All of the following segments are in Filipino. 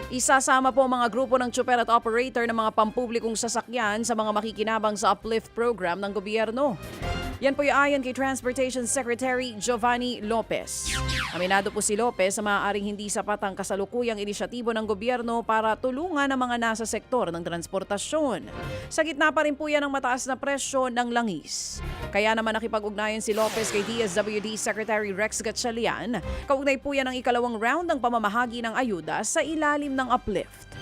Isasama po ang mga grupo ng tsuper at operator ng mga pampublikong sasakyan sa mga makikinabang sa uplift program ng gobyerno. Yan po yung ayon kay Transportation Secretary Giovanni Lopez. Aminado po si Lopez sa maaaring hindi sapat ang kasalukuyang inisyatibo ng gobyerno para tulungan ang mga nasa sektor ng transportasyon. Sa gitna pa rin po yan ang mataas na presyo ng langis. Kaya naman nakipag-ugnayan si Lopez kay DSWD Secretary Rex Gatchalian. Kaugnay po yan ang ikalawang round ng pamamahagi ng ayuda sa ilalim ng uplift.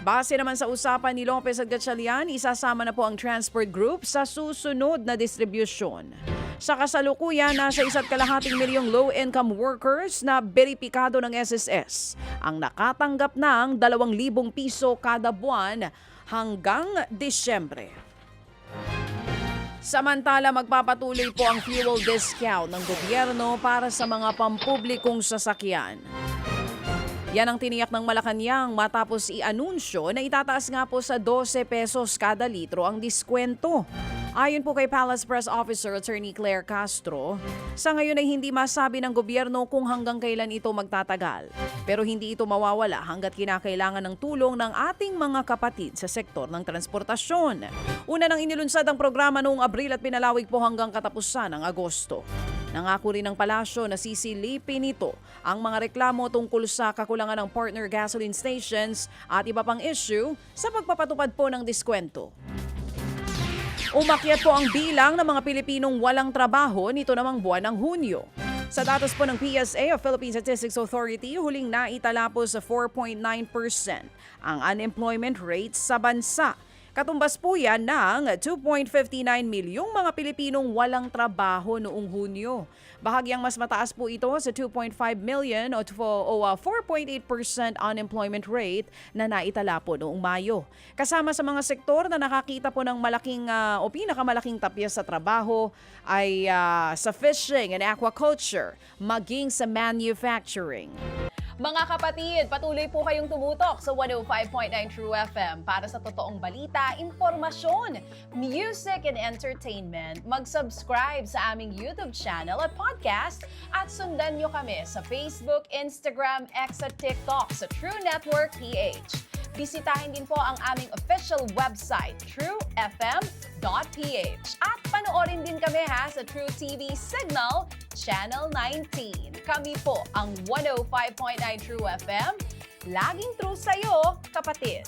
Base naman sa usapan ni Lopez at Gatchalian, isasama na po ang transport group sa susunod na distribusyon. Sa kasalukuyan, nasa 1.2 milyong low-income workers na beripikado ng SSS ang nakatanggap ng 2,000 piso kada buwan hanggang Disyembre. Samantala, magpapatuloy po ang fuel discount ng gobyerno para sa mga pampublikong sasakyan. Yan ang tiniyak ng Malacanang matapos i-anunsyo na itataas nga po sa 12 pesos kada litro ang diskwento. Ayon po kay Palace Press Officer Attorney Claire Castro, sa ngayon ay hindi masabi ng gobyerno kung hanggang kailan ito magtatagal. Pero hindi ito mawawala hanggat kinakailangan ng tulong ng ating mga kapatid sa sektor ng transportasyon. Una nang inilunsad ang programa noong Abril at pinalawig po hanggang katapusan ng Agosto. Nangako rin ng palasyo na sisilipin nito ang mga reklamo tungkol sa kakulangan ng partner gasoline stations at iba pang issue sa pagpapatupad po ng diskwento. Umakyat po ang bilang ng mga Pilipinong walang trabaho nito namang buwan ng Hunyo. Sa datos po ng PSA o Philippine Statistics Authority, huling naitala po sa 4.9% ang unemployment rate sa bansa. Katumbas po yan ng 2.59 milyong mga Pilipinong walang trabaho noong Hunyo. Bahagyang mas mataas po ito sa 2.5 million o 4.8% unemployment rate na naitala po noong Mayo. Kasama sa mga sektor na nakakita po ng malaking o pinakamalaking tapyas sa trabaho ay sa fishing and aquaculture, maging sa manufacturing. Mga kapatid, patuloy po kayong tumutok sa 105.9 True FM para sa totoong balita, impormasyon, music and entertainment. Mag-subscribe sa aming YouTube channel at podcast at sundan nyo kami sa Facebook, Instagram, X at TikTok sa True Network PH. Bisitahin din po ang aming official website, truefm.ph. At panoorin din kami sa True TV Signal, Channel 19. Kami po ang 105.9 True FM. Laging true sa'yo, kapatid.